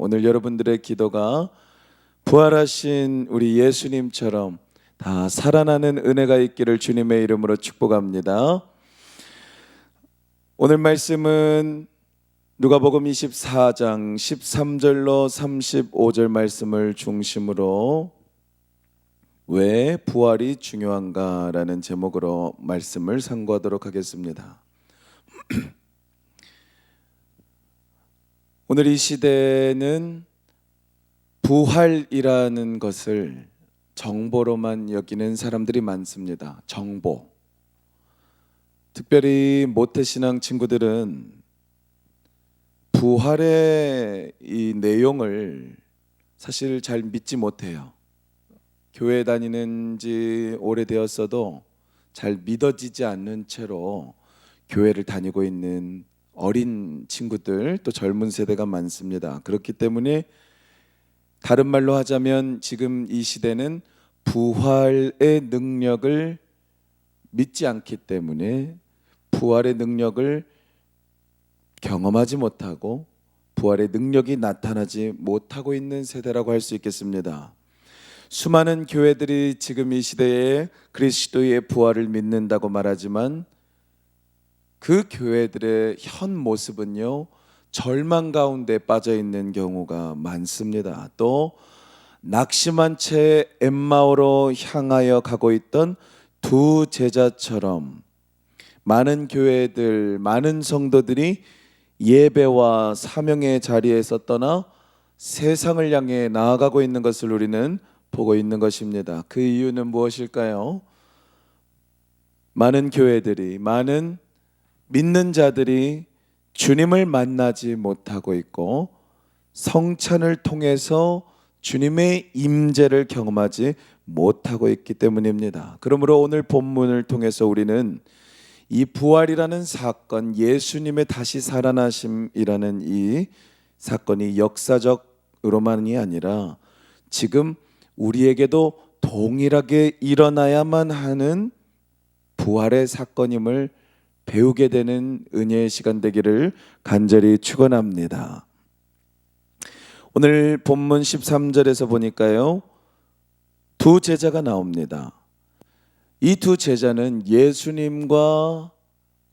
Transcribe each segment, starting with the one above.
오늘 여러분들의 기도가 부활하신 우리 예수님처럼 다 살아나는 은혜가 있기를 주님의 이름으로 축복합니다. 오늘 말씀은 누가복음 24장 13절로 35절 말씀을 중심으로 왜 부활이 중요한가라는 제목으로 말씀을 상고하도록 하겠습니다. 오늘 이 시대는 부활이라는 것을 정보로만 여기는 사람들이 많습니다. 정보. 특별히 모태신앙 친구들은 부활의 이 내용을 사실 잘 믿지 못해요. 교회 다니는 지 오래되었어도 잘 믿어지지 않는 채로 교회를 다니고 있는 어린 친구들, 또 젊은 세대가 많습니다. 그렇기 때문에 다른 말로 하자면 지금 이 시대는 부활의 능력을 믿지 않기 때문에 부활의 능력을 경험하지 못하고 부활의 능력이 나타나지 못하고 있는 세대라고 할 수 있겠습니다. 수많은 교회들이 지금 이 시대에 그리스도의 부활을 믿는다고 말하지만 그 교회들의 현 모습은요, 절망 가운데 빠져 있는 경우가 많습니다. 또 낙심한 채 엠마오로 향하여 가고 있던 두 제자처럼 많은 교회들, 많은 성도들이 예배와 사명의 자리에서 떠나 세상을 향해 나아가고 있는 것을 우리는 보고 있는 것입니다. 그 이유는 무엇일까요? 많은 교회들이, 많은 믿는 자들이 주님을 만나지 못하고 있고 성찬을 통해서 주님의 임재를 경험하지 못하고 있기 때문입니다. 그러므로 오늘 본문을 통해서 우리는 이 부활이라는 사건, 예수님의 다시 살아나심이라는 이 사건이 역사적으로만이 아니라 지금 우리에게도 동일하게 일어나야만 하는 부활의 사건임을 배우게 되는 은혜의 시간 되기를 간절히 축원합니다. 오늘 본문 13절에서 보니까요, 두 제자가 나옵니다. 이 두 제자는 예수님과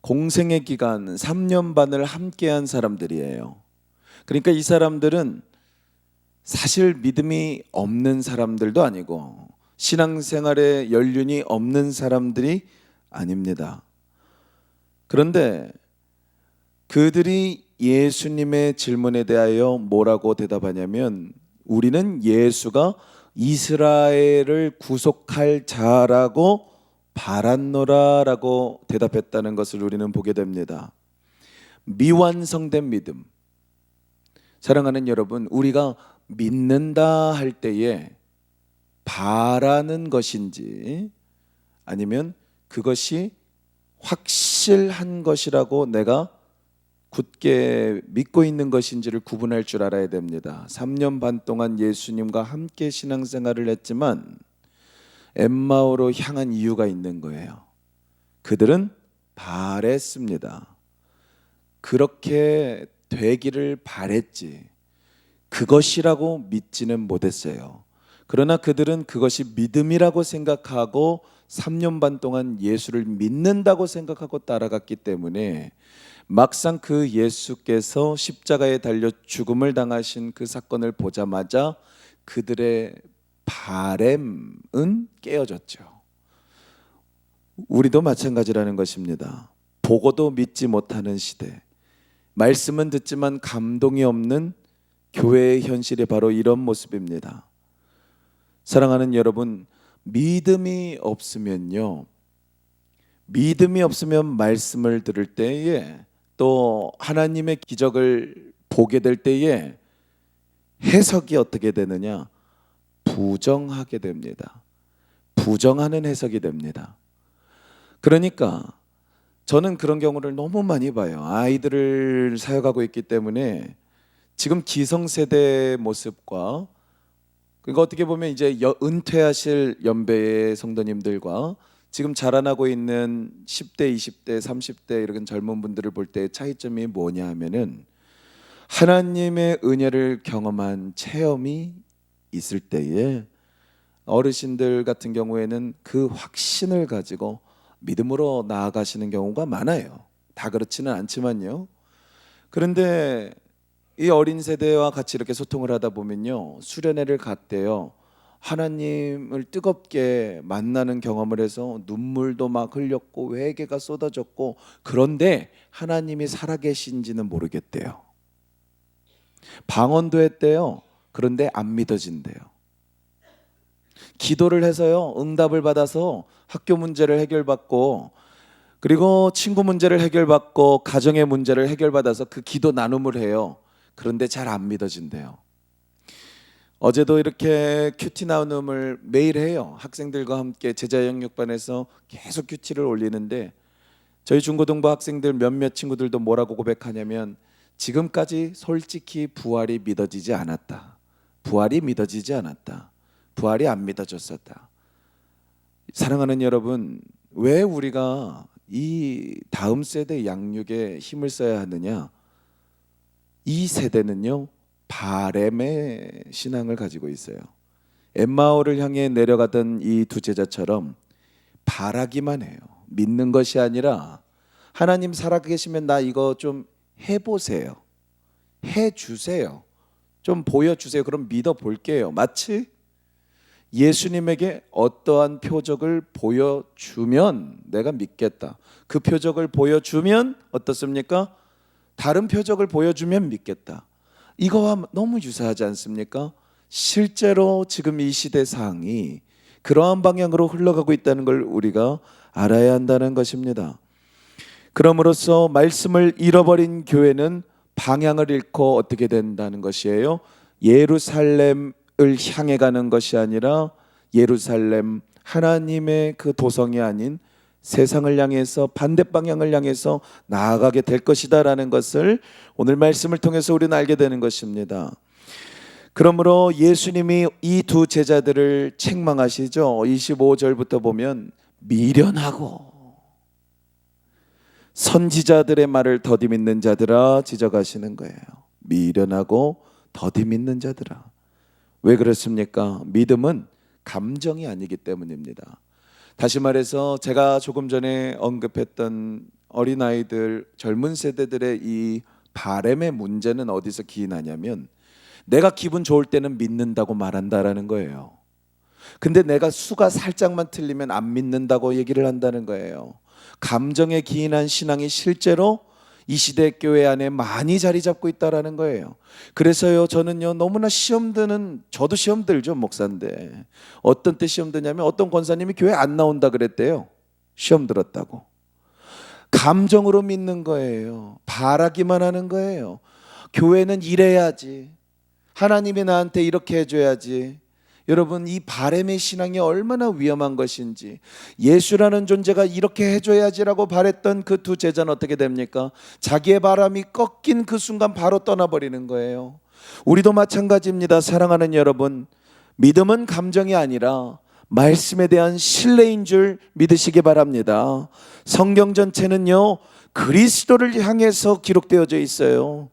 공생의 기간 3년 반을 함께한 사람들이에요. 그러니까 이 사람들은 사실 믿음이 없는 사람들도 아니고 신앙생활에 연륜이 없는 사람들이 아닙니다. 그런데 그들이 예수님의 질문에 대하여 뭐라고 대답하냐면 우리는 예수가 이스라엘을 구속할 자라고 바랐노라라고 대답했다는 것을 우리는 보게 됩니다. 미완성된 믿음. 사랑하는 여러분, 우리가 믿는다 할 때에 바라는 것인지 아니면 그것이 확실한 것이라고 내가 굳게 믿고 있는 것인지를 구분할 줄 알아야 됩니다. 3년 반 동안 예수님과 함께 신앙생활을 했지만 엠마오로 향한 이유가 있는 거예요. 그들은 바랬습니다. 그렇게 되기를 바랬지 그것이라고 믿지는 못했어요. 그러나 그들은 그것이 믿음이라고 생각하고 3년 반 동안 예수를 믿는다고 생각하고 따라갔기 때문에 막상 그 예수께서 십자가에 달려 죽음을 당하신 그 사건을 보자마자 그들의 바램은 깨어졌죠. 우리도 마찬가지라는 것입니다. 보고도 믿지 못하는 시대, 말씀은 듣지만 감동이 없는 교회의 현실이 바로 이런 모습입니다. 사랑하는 여러분, 믿음이 없으면요, 믿음이 없으면 말씀을 들을 때에 또 하나님의 기적을 보게 될 때에 해석이 어떻게 되느냐? 부정하게 됩니다. 부정하는 해석이 됩니다. 그러니까 저는 그런 경우를 너무 많이 봐요. 아이들을 사역하고 있기 때문에 지금 기성세대의 모습과 그러니까 어떻게 보면 이제 은퇴하실 연배의 성도님들과 지금 자라나고 있는 10대, 20대, 30대 이런 젊은 분들을 볼 때 차이점이 뭐냐 하면은 하나님의 은혜를 경험한 체험이 있을 때에 어르신들 같은 경우에는 그 확신을 가지고 믿음으로 나아가시는 경우가 많아요. 다 그렇지는 않지만요. 그런데 이 어린 세대와 같이 이렇게 소통을 하다 보면요, 수련회를 갔대요. 하나님을 뜨겁게 만나는 경험을 해서 눈물도 막 흘렸고 회개가 쏟아졌고, 그런데 하나님이 살아계신지는 모르겠대요. 방언도 했대요. 그런데 안 믿어진대요. 기도를 해서요, 응답을 받아서 학교 문제를 해결받고, 그리고 친구 문제를 해결받고, 가정의 문제를 해결받아서 그 기도 나눔을 해요. 그런데 잘 안 믿어진대요. 어제도 이렇게 큐티 나눔을 매일 해요. 학생들과 함께 제자 영육반에서 계속 큐티를 올리는데, 저희 중고등부 학생들 몇몇 친구들도 뭐라고 고백하냐면, 지금까지 솔직히 부활이 믿어지지 않았다. 부활이 믿어지지 않았다. 부활이 안 믿어졌었다. 사랑하는 여러분, 왜 우리가 이 다음 세대 양육에 힘을 써야 하느냐? 이 세대는요, 바램의 신앙을 가지고 있어요. 엠마오를 향해 내려가던 이 두 제자처럼 바라기만 해요. 믿는 것이 아니라, 하나님 살아계시면 나 이거 좀 해보세요. 해주세요. 좀 보여주세요. 그럼 믿어볼게요. 마치 예수님에게 어떠한 표적을 보여주면 내가 믿겠다. 그 표적을 보여주면 어떻습니까? 다른 표적을 보여주면 믿겠다. 이거와 너무 유사하지 않습니까? 실제로 지금 이 시대 상황이 그러한 방향으로 흘러가고 있다는 걸 우리가 알아야 한다는 것입니다. 그럼으로써 말씀을 잃어버린 교회는 방향을 잃고 어떻게 된다는 것이에요? 예루살렘을 향해 가는 것이 아니라 예루살렘, 하나님의 그 도성이 아닌 세상을 향해서, 반대 방향을 향해서 나아가게 될 것이다라는 것을 오늘 말씀을 통해서 우리는 알게 되는 것입니다. 그러므로 예수님이 이 두 제자들을 책망하시죠. 25절부터 보면 미련하고 선지자들의 말을 더디 믿는 자들아 지적하시는 거예요. 미련하고 더디 믿는 자들아. 왜 그렇습니까? 믿음은 감정이 아니기 때문입니다. 다시 말해서 제가 조금 전에 언급했던 어린아이들, 젊은 세대들의 이 바램의 문제는 어디서 기인하냐면, 내가 기분 좋을 때는 믿는다고 말한다라는 거예요. 근데 내가 수가 살짝만 틀리면 안 믿는다고 얘기를 한다는 거예요. 감정에 기인한 신앙이 실제로 이 시대 교회 안에 많이 자리 잡고 있다라는 거예요. 그래서요, 저는요, 너무나 시험 드는, 저도 시험 들죠, 목사인데. 어떤 때 시험 드냐면, 어떤 권사님이 교회 안 나온다 그랬대요. 시험 들었다고. 감정으로 믿는 거예요. 바라기만 하는 거예요. 교회는 이래야지, 하나님이 나한테 이렇게 해줘야지. 여러분, 이 바램의 신앙이 얼마나 위험한 것인지. 예수라는 존재가 이렇게 해줘야지라고 바랬던 그 두 제자는 어떻게 됩니까? 자기의 바람이 꺾인 그 순간 바로 떠나버리는 거예요. 우리도 마찬가지입니다. 사랑하는 여러분, 믿음은 감정이 아니라 말씀에 대한 신뢰인 줄 믿으시기 바랍니다. 성경 전체는요, 그리스도를 향해서 기록되어져 있어요.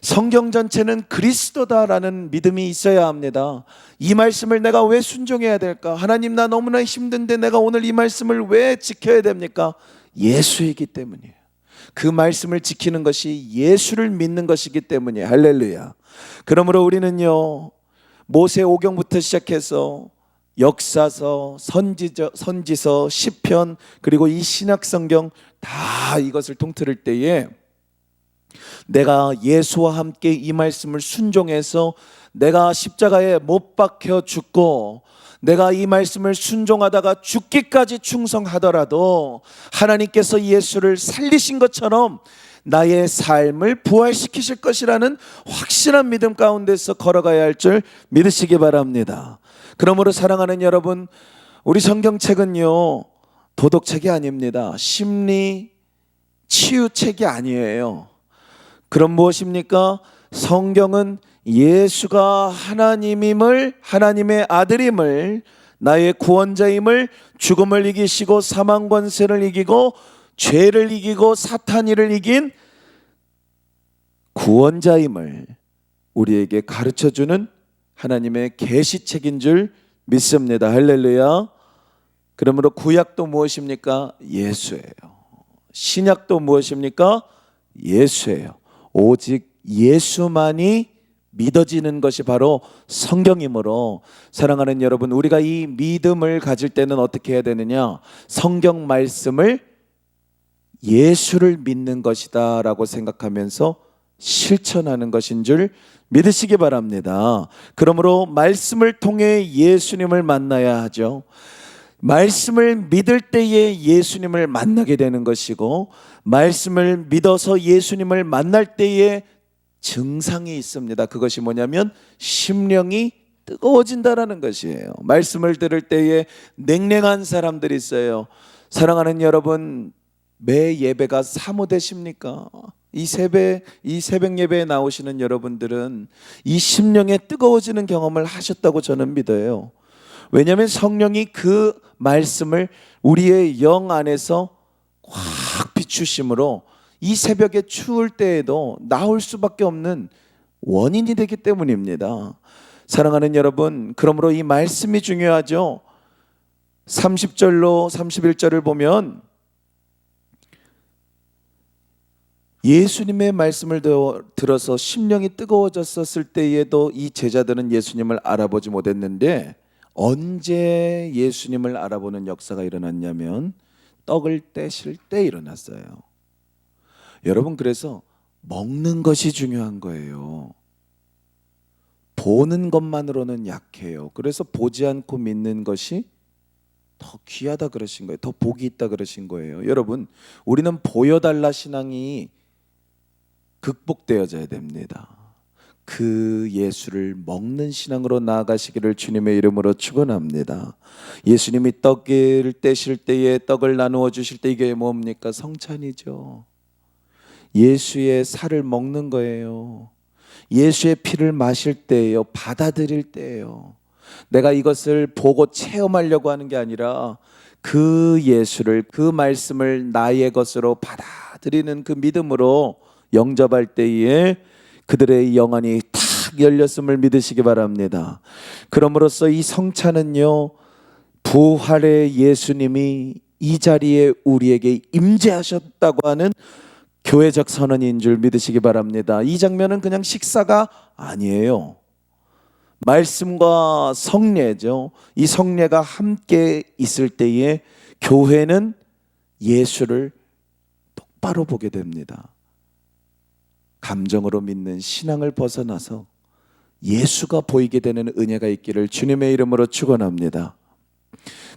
성경 전체는 그리스도다라는 믿음이 있어야 합니다. 이 말씀을 내가 왜 순종해야 될까? 하나님, 나 너무나 힘든데 내가 오늘 이 말씀을 왜 지켜야 됩니까? 예수이기 때문이에요. 그 말씀을 지키는 것이 예수를 믿는 것이기 때문이에요. 할렐루야. 그러므로 우리는요, 모세오경부터 시작해서 역사서, 선지서, 시편, 그리고 이 신약성경 다 이것을 통틀을 때에 내가 예수와 함께 이 말씀을 순종해서 내가 십자가에 못 박혀 죽고 내가 이 말씀을 순종하다가 죽기까지 충성하더라도 하나님께서 예수를 살리신 것처럼 나의 삶을 부활시키실 것이라는 확실한 믿음 가운데서 걸어가야 할 줄 믿으시기 바랍니다. 그러므로 사랑하는 여러분, 우리 성경책은요, 도덕책이 아닙니다. 심리 치유책이 아니에요. 그럼 무엇입니까? 성경은 예수가 하나님임을, 하나님의 아들임을, 나의 구원자임을, 죽음을 이기시고 사망 권세를 이기고 죄를 이기고 사탄이를 이긴 구원자임을 우리에게 가르쳐주는 하나님의 계시책인 줄 믿습니다. 할렐루야. 그러므로 구약도 무엇입니까? 예수예요. 신약도 무엇입니까? 예수예요. 오직 예수만이 믿어지는 것이 바로 성경이므로 사랑하는 여러분, 우리가 이 믿음을 가질 때는 어떻게 해야 되느냐? 성경 말씀을 예수를 믿는 것이다 라고 생각하면서 실천하는 것인 줄 믿으시기 바랍니다. 그러므로 말씀을 통해 예수님을 만나야 하죠. 말씀을 믿을 때에 예수님을 만나게 되는 것이고, 말씀을 믿어서 예수님을 만날 때에 증상이 있습니다. 그것이 뭐냐면 심령이 뜨거워진다라는 것이에요. 말씀을 들을 때에 냉랭한 사람들이 있어요. 사랑하는 여러분, 매 예배가 사모되십니까? 이 새벽 예배에 나오시는 여러분들은 이 심령에 뜨거워지는 경험을 하셨다고 저는 믿어요. 왜냐하면 성령이 그 말씀을 우리의 영 안에서 확 비추심으로 이 새벽에 추울 때에도 나올 수밖에 없는 원인이 되기 때문입니다. 사랑하는 여러분, 그러므로 이 말씀이 중요하죠. 30절로 31절을 보면 예수님의 말씀을 들어서 심령이 뜨거워졌었을 때에도 이 제자들은 예수님을 알아보지 못했는데, 언제 예수님을 알아보는 역사가 일어났냐면 떡을 떼실 때 일어났어요. 여러분, 그래서 먹는 것이 중요한 거예요. 보는 것만으로는 약해요. 그래서 보지 않고 믿는 것이 더 귀하다 그러신 거예요. 더 복이 있다 그러신 거예요. 여러분, 우리는 보여달라 신앙이 극복되어져야 됩니다. 그 예수를 먹는 신앙으로 나아가시기를 주님의 이름으로 축원합니다. 예수님이 떡을 떼실 때에 떡을 나누어 주실 때 이게 뭡니까? 성찬이죠. 예수의 살을 먹는 거예요. 예수의 피를 마실 때예요. 받아들일 때예요. 내가 이것을 보고 체험하려고 하는 게 아니라 그 예수를, 그 말씀을 나의 것으로 받아들이는 그 믿음으로 영접할 때에 그들의 영안이 탁 열렸음을 믿으시기 바랍니다. 그럼으로써 이 성찬은요, 부활의 예수님이 이 자리에 우리에게 임재하셨다고 하는 교회적 선언인 줄 믿으시기 바랍니다. 이 장면은 그냥 식사가 아니에요. 말씀과 성례죠. 이 성례가 함께 있을 때에 교회는 예수를 똑바로 보게 됩니다. 감정으로 믿는 신앙을 벗어나서 예수가 보이게 되는 은혜가 있기를 주님의 이름으로 축원합니다.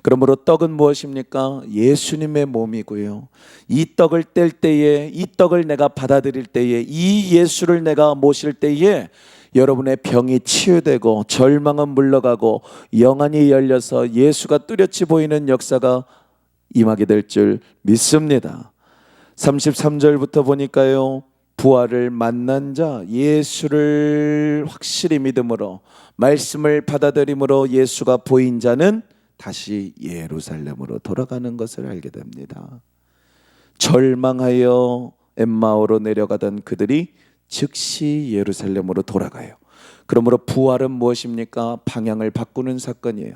그러므로 떡은 무엇입니까? 예수님의 몸이고요. 이 떡을 뗄 때에, 이 떡을 내가 받아들일 때에, 이 예수를 내가 모실 때에 여러분의 병이 치유되고 절망은 물러가고 영안이 열려서 예수가 뚜렷이 보이는 역사가 임하게 될 줄 믿습니다. 33절부터 보니까요, 부활을 만난 자, 예수를 확실히 믿음으로 말씀을 받아들임으로 예수가 보인 자는 다시 예루살렘으로 돌아가는 것을 알게 됩니다. 절망하여 엠마오로 내려가던 그들이 즉시 예루살렘으로 돌아가요. 그러므로 부활은 무엇입니까? 방향을 바꾸는 사건이에요.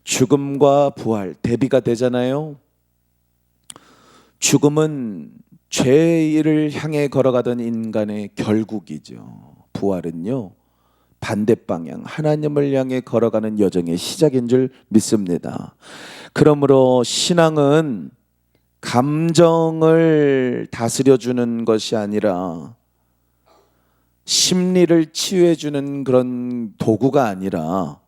죽음과 부활 대비가 되잖아요. 죽음은 죄를 향해 걸어가던 인간의 결국이죠. 부활은요, 반대 방향, 하나님을 향해 걸어가는 여정의 시작인 줄 믿습니다. 그러므로 신앙은 감정을 다스려주는 것이 아니라, 심리를 치유해주는 그런 도구가 아니라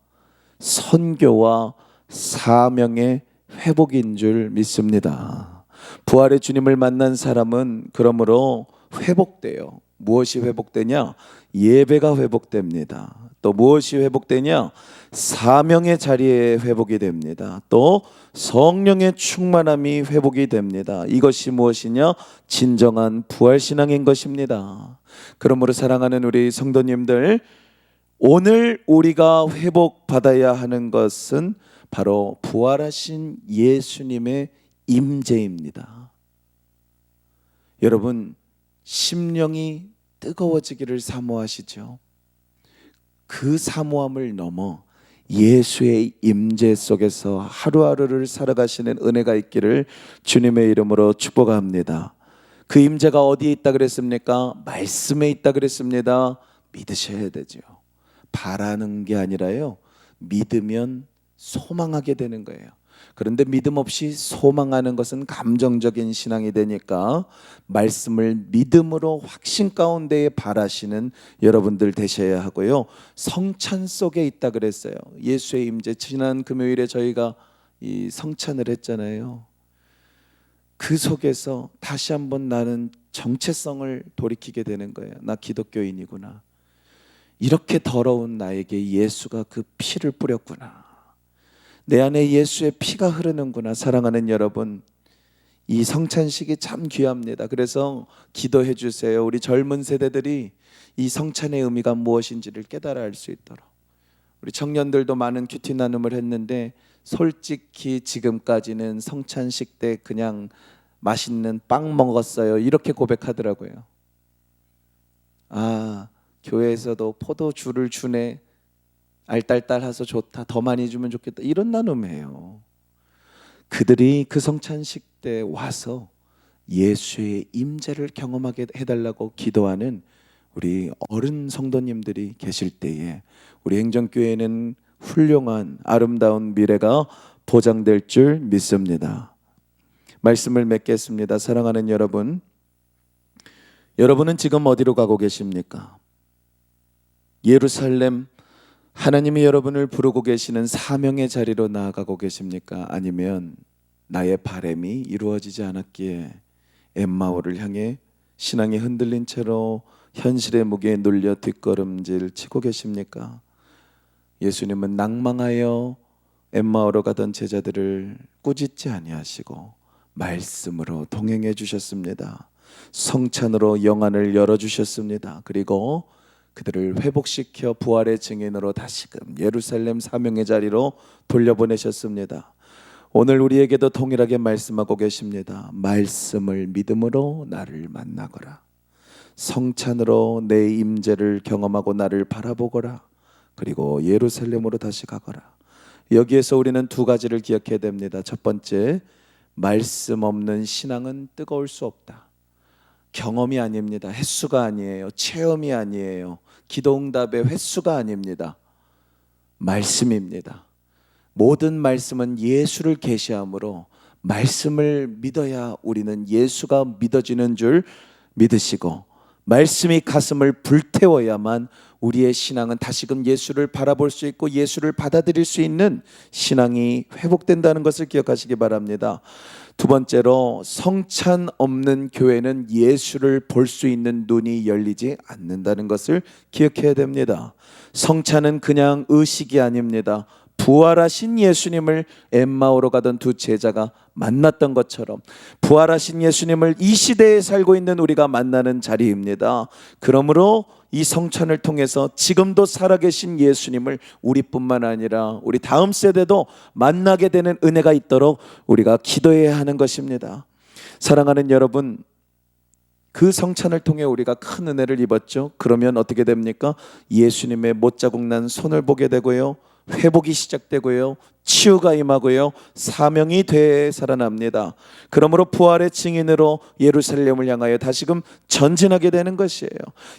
선교와 사명의 회복인 줄 믿습니다. 부활의 주님을 만난 사람은 그러므로 회복돼요. 무엇이 회복되냐? 예배가 회복됩니다. 또 무엇이 회복되냐? 사명의 자리에 회복이 됩니다. 또 성령의 충만함이 회복이 됩니다. 이것이 무엇이냐? 진정한 부활신앙인 것입니다. 그러므로 사랑하는 우리 성도님들, 오늘 우리가 회복받아야 하는 것은 바로 부활하신 예수님의 임재입니다. 여러분, 심령이 뜨거워지기를 사모하시죠. 그 사모함을 넘어 예수의 임재 속에서 하루하루를 살아가시는 은혜가 있기를 주님의 이름으로 축복합니다. 그 임재가 어디에 있다 그랬습니까? 말씀에 있다 그랬습니다. 믿으셔야 되죠. 바라는 게 아니라요, 믿으면 소망하게 되는 거예요. 그런데 믿음 없이 소망하는 것은 감정적인 신앙이 되니까 말씀을 믿음으로 확신 가운데에 바라시는 여러분들 되셔야 하고요. 성찬 속에 있다 그랬어요. 예수의 임재, 지난 금요일에 저희가 이 성찬을 했잖아요. 그 속에서 다시 한번 나는 정체성을 돌이키게 되는 거예요. 나 기독교인이구나. 이렇게 더러운 나에게 예수가 그 피를 뿌렸구나. 내 안에 예수의 피가 흐르는구나. 사랑하는 여러분, 이 성찬식이 참 귀합니다. 그래서 기도해 주세요. 우리 젊은 세대들이 이 성찬의 의미가 무엇인지를 깨달아 알 수 있도록. 우리 청년들도 많은 큐티 나눔을 했는데 솔직히 지금까지는 성찬식 때 그냥 맛있는 빵 먹었어요, 이렇게 고백하더라고요. 아, 교회에서도 포도주를 주네, 알딸딸해서 좋다, 더 많이 주면 좋겠다, 이런 나눔이에요. 그들이 그 성찬식 때 와서 예수의 임재를 경험하게 해달라고 기도하는 우리 어른 성도님들이 계실 때에 우리 행정교회는 훌륭한 아름다운 미래가 보장될 줄 믿습니다. 말씀을 맺겠습니다. 사랑하는 여러분, 여러분은 지금 어디로 가고 계십니까? 예루살렘, 하나님이 여러분을 부르고 계시는 사명의 자리로 나아가고 계십니까? 아니면 나의 바람이 이루어지지 않았기에 엠마오를 향해 신앙이 흔들린 채로 현실의 무게에 눌려 뒷걸음질 치고 계십니까? 예수님은 낭망하여 엠마오로 가던 제자들을 꾸짖지 아니하시고 말씀으로 동행해 주셨습니다. 성찬으로 영안을 열어주셨습니다. 그리고 그들을 회복시켜 부활의 증인으로 다시금 예루살렘 사명의 자리로 돌려보내셨습니다. 오늘 우리에게도 동일하게 말씀하고 계십니다. 말씀을 믿음으로 나를 만나거라. 성찬으로 내 임재를 경험하고 나를 바라보거라. 그리고 예루살렘으로 다시 가거라. 여기에서 우리는 두 가지를 기억해야 됩니다. 첫 번째, 말씀 없는 신앙은 뜨거울 수 없다. 경험이 아닙니다. 횟수가 아니에요. 체험이 아니에요. 기도응답의 횟수가 아닙니다. 말씀입니다. 모든 말씀은 예수를 계시함으로 말씀을 믿어야 우리는 예수가 믿어지는 줄 믿으시고, 말씀이 가슴을 불태워야만 우리의 신앙은 다시금 예수를 바라볼 수 있고 예수를 받아들일 수 있는 신앙이 회복된다는 것을 기억하시기 바랍니다. 두 번째로, 성찬 없는 교회는 예수를 볼 수 있는 눈이 열리지 않는다는 것을 기억해야 됩니다. 성찬은 그냥 의식이 아닙니다. 부활하신 예수님을 엠마오로 가던 두 제자가 만났던 것처럼 부활하신 예수님을 이 시대에 살고 있는 우리가 만나는 자리입니다. 그러므로 이 성찬을 통해서 지금도 살아계신 예수님을 우리뿐만 아니라 우리 다음 세대도 만나게 되는 은혜가 있도록 우리가 기도해야 하는 것입니다. 사랑하는 여러분, 그 성찬을 통해 우리가 큰 은혜를 입었죠. 그러면 어떻게 됩니까? 예수님의 못자국 난 손을 보게 되고요, 회복이 시작되고요, 치유가 임하고요, 사명이 되살아납니다. 그러므로 부활의 증인으로 예루살렘을 향하여 다시금 전진하게 되는 것이에요.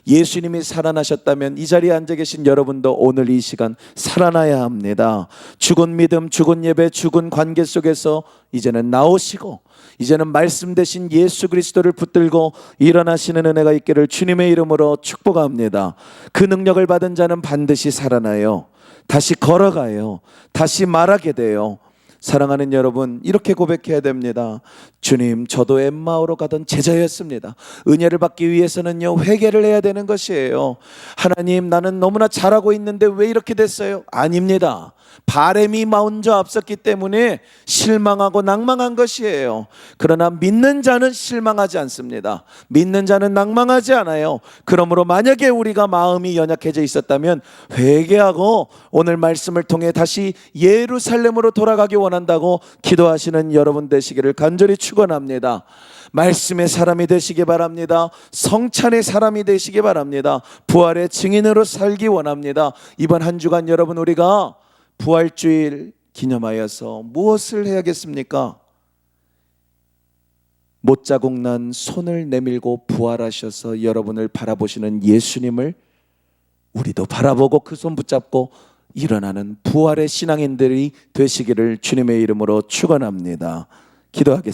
예수님이 살아나셨다면 이 자리에 앉아 계신 여러분도 오늘 이 시간 살아나야 합니다. 죽은 믿음, 죽은 예배, 죽은 관계 속에서 이제는 나오시고 이제는 말씀 대신 예수 그리스도를 붙들고 일어나시는 은혜가 있기를 주님의 이름으로 축복합니다. 그 능력을 받은 자는 반드시 살아나요. 다시 걸어가요. 다시 말하게 돼요. 사랑하는 여러분, 이렇게 고백해야 됩니다. 주님, 저도 엠마오로 가던 제자였습니다. 은혜를 받기 위해서는요, 회개를 해야 되는 것이에요. 하나님, 나는 너무나 잘하고 있는데 왜 이렇게 됐어요? 아닙니다. 바람이 먼저 앞섰기 때문에 실망하고 낭망한 것이에요. 그러나 믿는 자는 실망하지 않습니다. 믿는 자는 낭망하지 않아요. 그러므로 만약에 우리가 마음이 연약해져 있었다면 회개하고 오늘 말씀을 통해 다시 예루살렘으로 돌아가기 원한다고 기도하시는 여러분 되시기를 간절히 축원합니다. 축원합니다. 말씀의 사람이 되시기 바랍니다. 성찬의 사람이 되시기 바랍니다. 부활의 증인으로 살기 원합니다. 이번 한 주간 여러분, 우리가 부활주일 기념하여서 무엇을 해야겠습니까? 못자국 난 손을 내밀고 부활하셔서 여러분을 바라보시는 예수님을 우리도 바라보고 그 손 붙잡고 일어나는 부활의 신앙인들이 되시기를 주님의 이름으로 축원합니다. 기도하겠습니다.